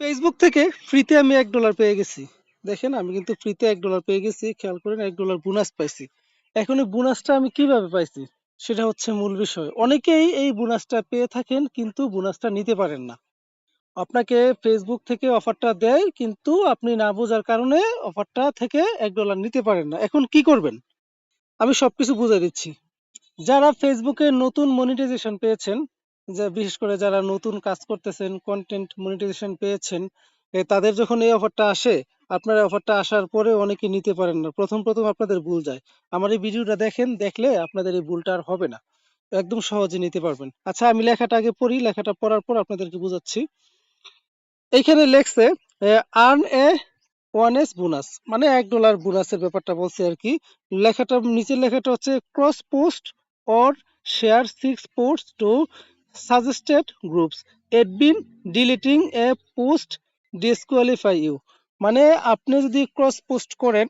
Facebook থেকে ফ্রিতে আমি $1 পেয়ে গেছি। দেখেন আমি কিন্তু ফ্রিতে $1 পেয়ে গেছি। খেয়াল করেন $1 বোনাস পাইছি। এখন এই বোনাসটা আমি কিভাবে পাইছি? সেটা হচ্ছে মূল বিষয়। অনেকেই এই বোনাসটা পেয়ে থাকেন কিন্তু বোনাসটা নিতে পারেন না। আপনাকে ফেসবুক থেকে অফারটা দেয় কিন্তু আপনি না বোঝার কারণে অফারটা থেকে $1 নিতে পারেন না। এখন কি করবেন? আমি সবকিছু বুঝাই দিচ্ছি। যারা ফেসবুকে নতুন মনিটাইজেশন পেয়েছেন, যে বিশেষ করে যারা নতুন কাজ করতেছেন, কন্টেন্ট মনিটাইজেশন পেয়েছেন, তাদের যখন এই অফারটা আসে, আপনার এই অফারটা আসার পরে অনেকে নিতে পারেন না। প্রথম আপনাদের ভুল যায়। আমার এই ভিডিওটা দেখেন, দেখলে আপনাদের এই ভুলটা আর হবে না। একদম সহজে নিতে পারবেন। আচ্ছা আমি লেখাটা আগে পড়ি, লেখাটা পড়ার পর আপনাদেরকে বুঝাচ্ছি। এইখানে লেখছে আর্ন এ ওয়ান এস বোনাস, মানে $1 বোনাসের ব্যাপারটা বলছে আর কি। লেখাটা নিচের লেখাটা হচ্ছে cross post or share 6 post to suggested groups, admin deleting a post disqualify you. মানে আপনি যদি ক্রস পোস্ট করেন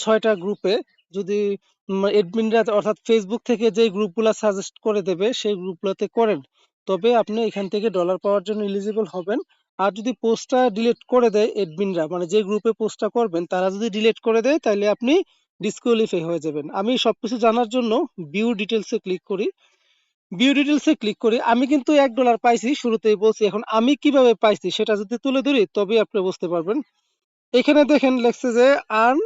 6টা গ্রুপে, যদি এডমিনরা অর্থাৎ ফেসবুক থেকে যে গ্রুপগুলো সাজেস্ট করে দেবে সেই গ্রুপগুলোতে করেন, তবে আপনি এখান থেকে ডলার পাওয়ার জন্য এলিজিবল হবেন। আর যদি পোস্টটা ডিলিট করে দেয় এডমিনরা, মানে যে গ্রুপে পোস্টটা করবেন তারা যদি ডিলিট করে দেয়, তাহলে আপনি ডিসকোয়ালিফাই হয়ে যাবেন। আমি সবকিছু জানার জন্য ভিউ ডিটেলসে ক্লিক করি। ভিউ ডিটেলসে ক্লিক করি। আমি কিন্তু $1 পাইছি, শুরুতেই বলছি। এখন আমি কিভাবে পাইছি সেটা যদি তুলে ধরি তবে আপনি বুঝতে পারবেন। এখানে দেখেন লেখছে যে আর্ন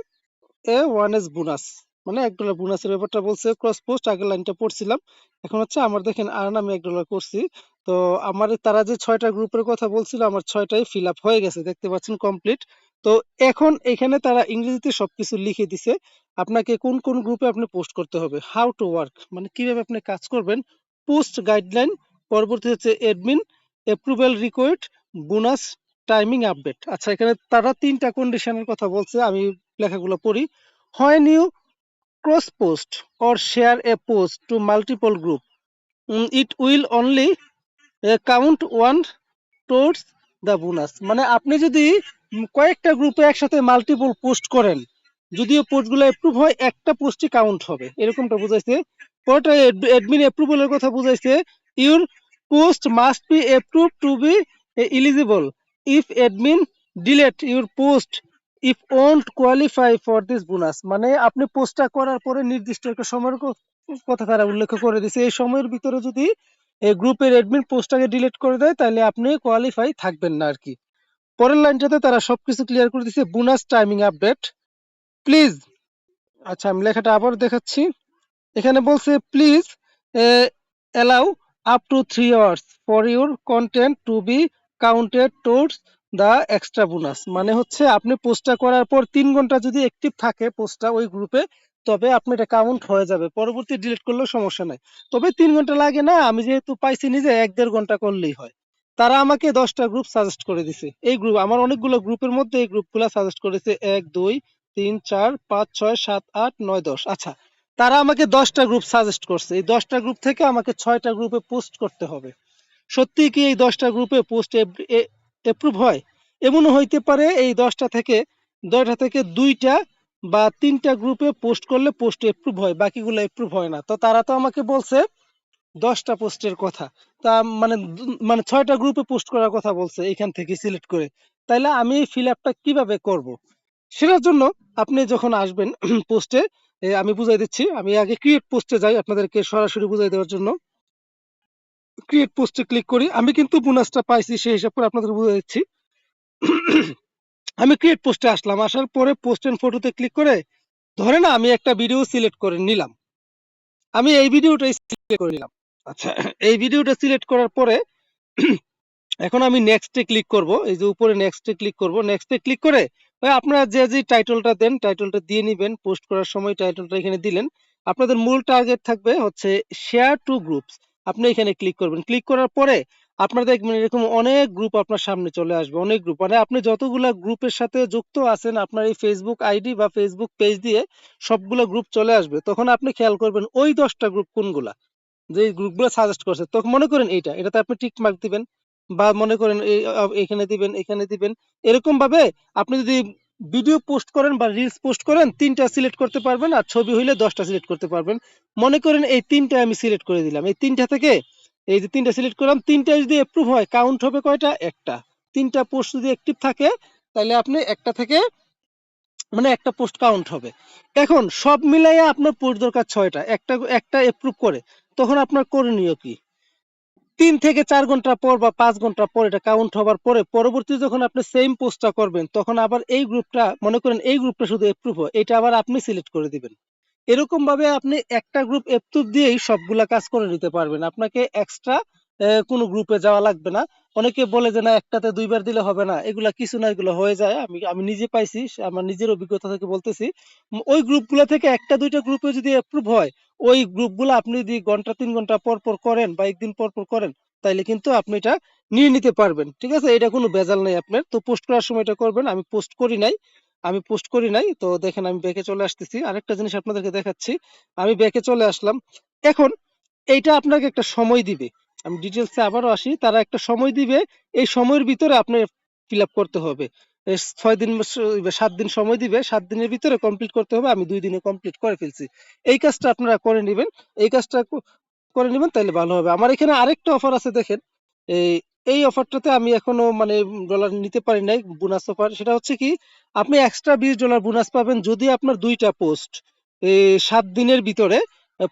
এ ওয়ান এস বোনাস, মানে $1 বোনাসের ব্যাপারটা বলছে। ক্রস পোস্ট আগের লাইনটা পড়ছিলাম। এখন হচ্ছে আমার দেখেন আর্ন আমি $1 করছি। তো আমার তারা যে 6টা গ্রুপের কথা বলছিল আমার 6টাই ফিল আপ হয়ে গেছে, দেখতে পাচ্ছেন কমপ্লিট। তো এখন এখানে তারা ইংরেজিতে সবকিছু লিখে দিছে আপনাকে কোন কোন গ্রুপে আপনি পোস্ট করতে হবে, হাউ টু ওয়ার্ক, মানে কিভাবে আপনি কাজ করবেন। পোস্ট গাইডলাইন, পরবর্তী হচ্ছে admin approval request, bonus timing update. আচ্ছা এখানে তারা 3টা কন্ডিশনের কথা বলছে, আমি লেখাগুলো পড়ি। When you cross post or share a post to multiple group, it will only count one towards the bonus। মানে আপনি যদি কয়েকটা গ্রুপে একসাথে মাল্টিপল পোস্ট করেন, যদিও পোস্টগুলো অ্যাপ্রুভ হয়, একটা পোস্টই কাউন্ট হবে, এরকমটা বুঝাইছে। পরটা অ্যাডমিন অ্যাপ্রুভালের কথা বুঝাইছে। Your post must be approve two be eligible. If admin delete your post if won't qualify for this bonus. মানে আপনি পোস্টটা করার পরে নির্দিষ্ট একটা সময়ের কথা তারা উল্লেখ করে দিছে, এই সময়ের ভিতরে যদি এই গ্রুপের অ্যাডমিন পোস্টটাকে ডিলিট করে দেয় তাহলে আপনি কোয়ালিফাই থাকবেন না আর কি। পরের লাইনটাতে তারা সবকিছু ক্লিয়ার করে দিছে। Bonus timing update please. আচ্ছা আমি লেখাটা আবার দেখাচ্ছি। এখানে বলছে please allow up to 3 hours for your content two be counted towards the extra bonus. মানে হচ্ছে আপনি পোস্টটা করার পর 3 ঘন্টা যদি অ্যাক্টিভ থাকে পোস্টটা ওই গ্রুপে, তবে আপনি এটা কাউন্ট হয়ে যাবে। পরবর্তী ডিলিট করলেও সমস্যা নাই। তবে 3 ঘন্টা লাগে না, আমি যেহেতু পাইছি নিজে 1-1.5 ঘন্টা করলেই হয়। তারা আমাকে 10টা গ্রুপ সাজেস্ট করে দিছে। এই গ্রুপ আমার অনেকগুলো গ্রুপের মধ্যে এই গ্রুপগুলো সাজেস্ট করেছে, 1 2 3 4 5 6 7 8 9 10। আচ্ছা তারা আমাকে 10টা গ্রুপ সাজেস্ট করছে, এই 10টা গ্রুপ থেকে আমাকে 6টা গ্রুপে পোস্ট করতে হবে। সত্যি কি এই 10টা গ্রুপে পোস্ট এপ্রুভ হয়? এমনও হইতে পারে এই 10টা থেকে 2টা বা 3টা গ্রুপে পোস্ট করলে পোস্ট এপ্রুভ হয়, বাকিগুলো এপ্রুভ হয় না। তো তারা তো আমাকে বলছে 10টা পোস্টের কথা। তা মানে মানে 6টা গ্রুপে পোস্ট করার কথা বলছে এখান থেকে সিলেক্ট করে। তাইলে আমি ফিল আপটা কিভাবে করব? সেটার জন্য আপনি যখন আসবেন পোস্টে, আমি বুঝাই দিচ্ছি। আমি আগে ক্রিয়েট পোস্টে যাই আপনাদেরকে সরাসরি বুঝাই দেওয়ার জন্য। ক্রিয়েট পোস্টে ক্লিক করি। আমি কিন্তু বোনাসটা পাইছি সেই হিসাব করে আপনাদের বুঝাই দিচ্ছি। আমি ক্রিয়েট পোস্টে আসলাম, আসার পরে পোস্ট এন্ড ফটোতে ক্লিক করে ধরে না আমি একটা ভিডিও সিলেক্ট করে নিলাম। আমি এই ভিডিওটাই সিলেক্ট করে নিলাম। আচ্ছা এই ভিডিওটা সিলেক্ট করার পরে এখন আমি নেক্সটে ক্লিক করব। এই যে উপরে নেক্সটে ক্লিক করব। নেক্সটে ক্লিক করে ভাই আপনারা যে যে টাইটেলটা দেন টাইটেলটা দিয়ে নেবেন। পোস্ট করার সময় টাইটেলটা এখানে দিলেন। আপনাদের মূল টার্গেট থাকবে হচ্ছে শেয়ার টু গ্রুপস। আপনি এখানে ক্লিক করবেন। ক্লিক করার পরে আপনারা দেখবেন এরকম অনেক গ্রুপ আপনার সামনে চলে আসবে, অনেক গ্রুপ। মানে আপনি যতগুলা গ্রুপের সাথে যুক্ত আছেন আপনার এই ফেসবুক আইডি বা ফেসবুক পেজ দিয়ে সবগুলো গ্রুপ চলে আসবে। তখন আপনি খেয়াল করবেন ওই 10টা গ্রুপ কোনগুলা, যে গ্রুপগুলো সাজেস্ট করছে। তখন মনে করেন এটাতে আপনি টিক মার্ক দিবেন, বা মনে করেন এখানে দিবেন, এখানে দিবেন। এরকম ভাবে আপনি যদি ভিডিও পোস্ট করেন বা রিলস পোস্ট করেন 3টা সিলেক্ট করতে পারবেন, আর ছবি হইলে 10টা সিলেক্ট করতে পারবেন। মনে করেন এই 3টা আমি সিলেক্ট করে দিলাম। এই 3টা থেকে এই যে 3টা সিলেক্ট করলাম, 3টা যদি অ্যাপ্রুভ হয় কাউন্ট হবে কয়টা? একটা। 3টা পোস্ট যদি অ্যাক্টিভ থাকে তাহলে আপনি একটা থেকে মানে একটা পোস্ট কাউন্ট হবে। এখন সব মিলাইয়া আপনার পোস্ট দরকার 6টা, একটা একটা এপ্রুভ করে। তখন আপনার করণীয় কি? 3 থেকে 4 ঘন্টা পর বা 5 ঘন্টা পর এটা কাউন্ট হবার পরে পরবর্তী যখন আপনি সেম পোস্টটা করবেন তখন আবার এই গ্রুপটা, মনে করেন এই গ্রুপটা শুধু এপ্রুভ হয়, এটা আবার আপনি সিলেক্ট করে দিবেন। এরকম ভাবে আপনি একটা গ্রুপ এপ্রুভ দিয়েই সবগুলা কাজ করে নিতে পারবেন, আপনাকে এক্সট্রা কোনো গ্রুপে যাওয়া লাগবে না। অনেকে বলে যে না একটাতে 2বার দিলে হবে না, এগুলা কিছু না, এগুলো হয়ে যায়। আমি আমি নিজে পাইছি, আমার নিজের অভিজ্ঞতা থেকে বলতেছি। ওই গ্রুপগুলো থেকে একটা দুইটা গ্রুপে যদি এপ্রুভ হয়, ওই গ্রুপগুলো আপনি যদি ঘন্টা 3 ঘন্টা পর পর করেন বা একদিন পর পর করেন, তাইলে কিন্তু আপনি এটা নিয়ে নিতে পারবেন। ঠিক আছে, এটা কোনো ভেজাল নেই আপনার। তো পোস্ট করার সময় এটা করবেন। আমি পোস্ট করি নাই তো দেখেন আমি ব্যাকে চলে আসতেছি, আরেকটা জিনিস আপনাদেরকে দেখাচ্ছি। আমি ব্যাকে চলে আসলাম। এখন এইটা আপনাকে একটা সময় দিবে। আমি ডিটেলসে আবারও আসি, তারা একটা সময় দিবে। এই সময়ের ভিতরে আপনার ফিল আপ করতে হবে। 6 দিন 7 দিন সময় দিবে, 7 দিনের ভিতরে কমপ্লিট করতে হবে। আমি 2 দিনে কমপ্লিট করে ফেলছি। এই কাজটা আপনারা করে নেবেন। এই কাজটা করে নেবেন তাহলে ভালো হবে। আমার এখানে আরেকটা অফার আছে দেখেন। এই এই অফারটাতে আমি এখনো মানে ডলার নিতে পারি নাই, বোনাস অফার। সেটা হচ্ছে কি, আপনি এক্সট্রা $20 বোনাস পাবেন যদি আপনার 2টা পোস্ট এই 7 দিনের ভিতরে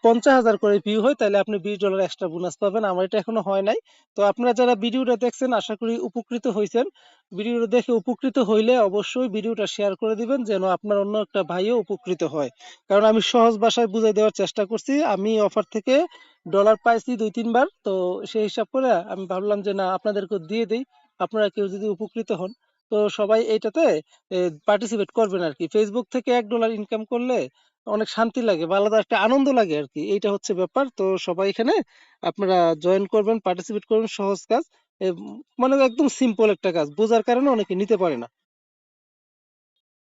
50,000 করে ভিউ হয়, তাহলে আপনি $20 এক্সট্রা বোনাস পাবেন। আমার এটা এখনো হয় নাই। তো আপনারা যারা ভিডিওটা দেখছেন আশা করি উপকৃত হয়েছেন। ভিডিওটা দেখে উপকৃত হইলে অবশ্যই ভিডিওটা শেয়ার করে দিবেন যেন আপনার অন্য একটা ভাইও উপকৃত হয়। কারণ আমি সহজ ভাষায় বুঝাই দেওয়ার চেষ্টা করছি। আমি অফার থেকে ডলার পাইছি 2-3 বার, তো সেই হিসাব করে আমি ভাবলাম যে না আপনাদেরকে দিয়ে দেই, আপনারা কেউ যদি উপকৃত হন। তো সবাই এইটাতে পার্টিসিপেট করবেন আর কি। ফেসবুক থেকে $1 ইনকাম করলে অনেক শান্তি লাগে বা আলাদা একটা আনন্দ লাগে আর কি, এইটা হচ্ছে ব্যাপার। তো সবাই এখানে আপনারা জয়েন করবেন, পার্টিসিপেট করবেন। সহজ কাজ, মানে একদম সিম্পল একটা কাজ, বোঝার কারণে অনেকে নিতে পারে না।